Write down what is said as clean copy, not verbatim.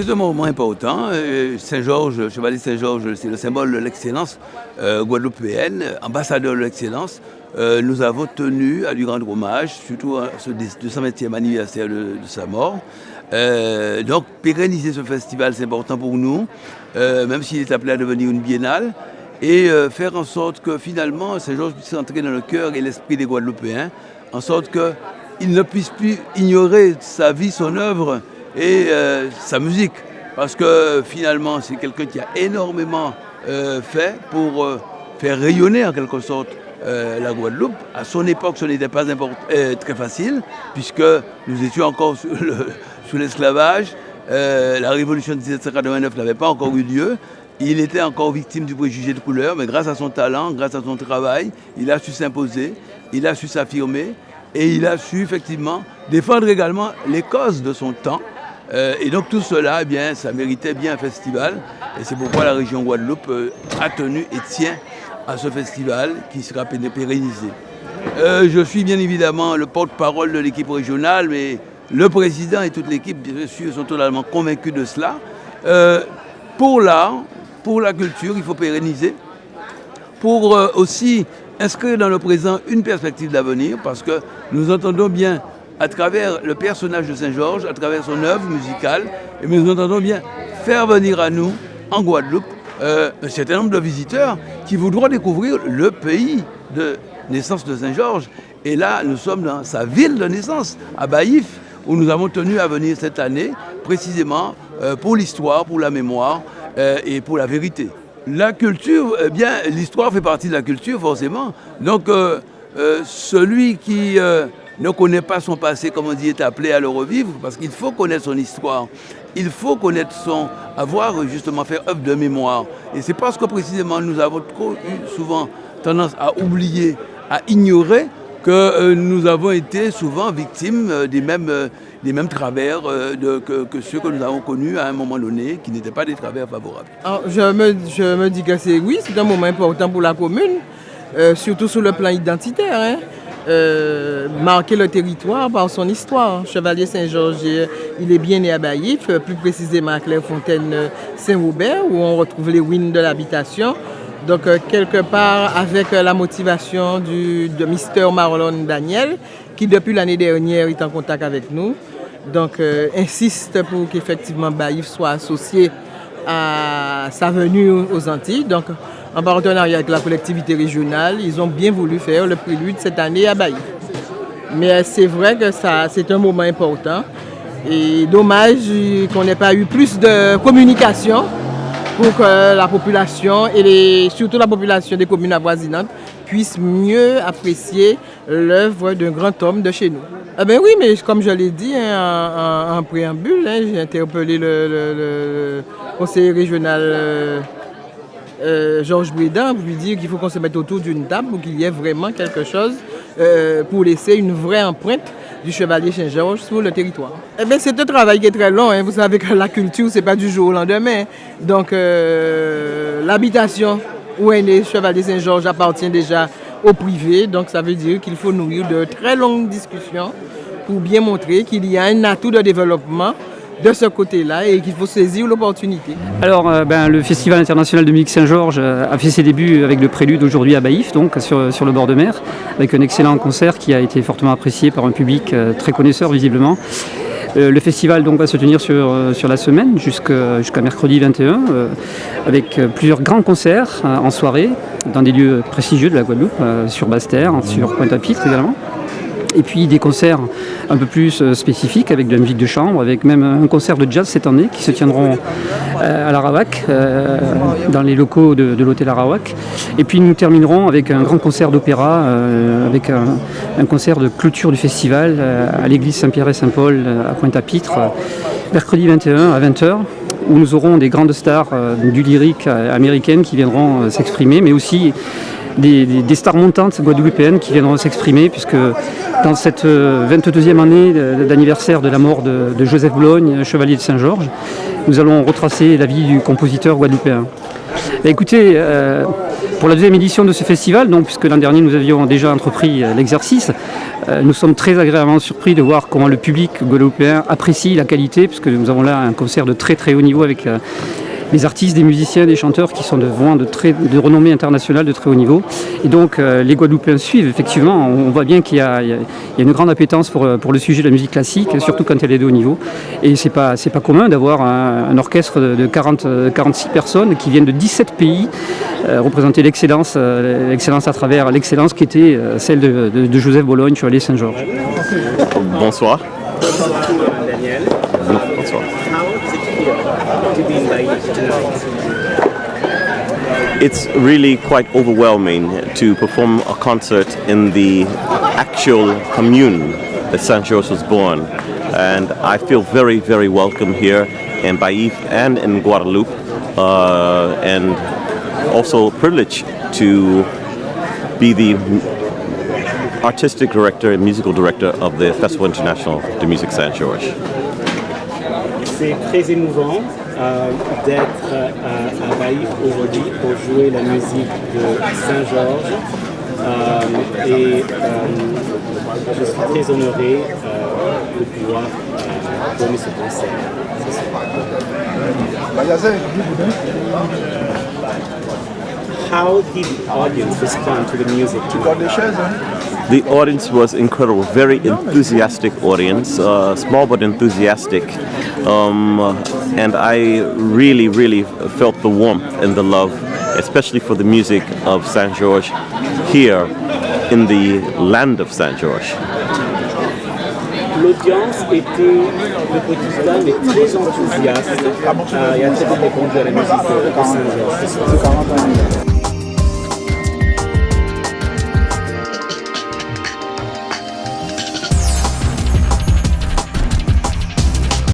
C'est un moment important. Saint-Georges, Chevalier Saint-Georges, c'est le symbole de l'excellence guadeloupéenne, ambassadeur de l'excellence. Nous avons tenu à lui rendre hommage, surtout à ce 220e anniversaire de sa mort. Donc pérenniser ce festival, c'est important pour nous, même s'il est appelé à devenir une biennale, et faire en sorte que finalement Saint-Georges puisse entrer dans le cœur et l'esprit des Guadeloupéens, en sorte qu'ils ne puissent plus ignorer sa vie, son œuvre et sa musique. Parce que finalement, c'est quelqu'un qui a énormément fait pour faire rayonner en quelque sorte la Guadeloupe. À son époque, ce n'était pas très facile, puisque nous étions encore sous l'esclavage. La révolution de 1789 n'avait pas encore eu lieu. Il était encore victime du préjugé de couleur, mais grâce à son talent, grâce à son travail, il a su s'imposer, il a su s'affirmer et il a su effectivement défendre également les causes de son temps. Et donc tout cela, eh bien, ça méritait bien un festival. Et c'est pourquoi la région Guadeloupe a tenu et tient à ce festival qui sera pérennisé. Je suis bien évidemment le porte-parole de l'équipe régionale, mais le président et toute l'équipe, bien sûr, sont totalement convaincus de cela. Pour l'art, pour la culture, il faut pérenniser. Pour aussi inscrire dans le présent une perspective d'avenir, parce que nous entendons bien, à travers le personnage de Saint-Georges, à travers son œuvre musicale, et nous entendons bien faire venir à nous, en Guadeloupe, un certain nombre de visiteurs qui voudront découvrir le pays de naissance de Saint-Georges. Et là, nous sommes dans sa ville de naissance, à Baïf, où nous avons tenu à venir cette année, précisément pour l'histoire, pour la mémoire et pour la vérité. La culture, eh bien, l'histoire fait partie de la culture, forcément. Donc, celui qui ne connaît pas son passé, comme on dit, est appelé à le revivre, parce qu'il faut connaître son histoire. Il faut connaître avoir justement fait œuvre de mémoire. Et c'est parce que précisément nous avons trop eu souvent tendance à oublier, à ignorer, que nous avons été souvent victimes des mêmes travers que ceux que nous avons connus à un moment donné, qui n'étaient pas des travers favorables. Alors, je me dis que c'est un moment important pour la commune, surtout sur le plan identitaire. Hein. Marquer le territoire par son histoire. Chevalier Saint-Georges, il est bien né à Baïf, plus précisément à Clairefontaine-Saint-Robert, où on retrouve les ruines de l'habitation. Donc, quelque part, avec la motivation de Mister Marlon Daniel, qui depuis l'année dernière est en contact avec nous, donc insiste pour qu'effectivement Baïf soit associé à sa venue aux Antilles. Donc, en partenariat avec la collectivité régionale, ils ont bien voulu faire le prélude cette année à Baïf. Mais c'est vrai que c'est un moment important. Et dommage qu'on n'ait pas eu plus de communication pour que la population et surtout la population des communes avoisinantes puisse mieux apprécier l'œuvre d'un grand homme de chez nous. Eh bien oui, mais comme je l'ai dit en préambule, j'ai interpellé le conseiller régional Georges Brédan pour lui dire qu'il faut qu'on se mette autour d'une table pour qu'il y ait vraiment quelque chose pour laisser une vraie empreinte du Chevalier Saint-Georges sur le territoire. Eh bien, c'est un travail qui est très long. Hein. Vous savez que la culture, c'est pas du jour au lendemain. Donc, l'habitation où est né Chevalier Saint-Georges appartient déjà au privé. Donc, ça veut dire qu'il faut nourrir de très longues discussions pour bien montrer qu'il y a un atout de développement de ce côté-là et qu'il faut saisir l'opportunité. Alors, le Festival international de musique Saint-Georges a fait ses débuts avec le prélude aujourd'hui à Baïf, donc sur le bord de mer, avec un excellent concert qui a été fortement apprécié par un public très connaisseur visiblement. Le festival donc, va se tenir sur la semaine jusqu'à mercredi 21, avec plusieurs grands concerts en soirée dans des lieux prestigieux de la Guadeloupe, sur Basse-Terre, sur Pointe-à-Pitre également. Et puis des concerts un peu plus spécifiques avec de la musique de chambre, avec même un concert de jazz cette année qui se tiendront à l'Arawak, dans les locaux de l'hôtel Arawak. Et puis nous terminerons avec un grand concert d'opéra, avec un concert de clôture du festival à l'église Saint-Pierre et Saint-Paul à Pointe-à-Pitre, mercredi 21 à 20h, où nous aurons des grandes stars du lyrique américaine qui viendront s'exprimer, mais aussi des stars montantes guadeloupéennes qui viendront s'exprimer, puisque dans cette 22e année d'anniversaire de la mort de Joseph Bologne, chevalier de Saint-Georges, nous allons retracer la vie du compositeur guadeloupéen. Écoutez, pour la deuxième édition de ce festival, donc, puisque l'an dernier nous avions déjà entrepris l'exercice, nous sommes très agréablement surpris de voir comment le public guadeloupéen apprécie la qualité, puisque nous avons là un concert de très très haut niveau avec des artistes, des musiciens, des chanteurs qui sont de renommée internationale, de très haut niveau. Et donc les Guadeloupéens suivent, effectivement. On voit bien qu'il y a une grande appétence pour le sujet de la musique classique, surtout quand elle est de haut niveau. Et c'est pas commun d'avoir un orchestre de 46 personnes qui viennent de 17 pays représenter l'excellence à travers l'excellence qui était celle de Joseph Bologne, Chevalier Saint-Georges. Bonsoir. Daniel. Bonsoir. To be invited tonight. It's really quite overwhelming to perform a concert in the actual commune that Saint-Georges was born. And I feel very, very welcome here in Baif and in Guadeloupe. And also privileged to be the artistic director and musical director of the Festival International de Musique Saint-Georges. C'est très émouvant d'être à Baïf aujourd'hui pour jouer la musique de Saint-Georges et je suis très honoré de pouvoir donner ce concert. How did the audience respond to the music tonight? The audience was incredible, very enthusiastic audience, small but enthusiastic. And I really, really felt the warmth and the love, especially for the music of Saint-Georges here in the land of Saint-Georges. L'audience était de petite dame et très enthousiaste et a très bien répondu à la musique de Saint-Georges.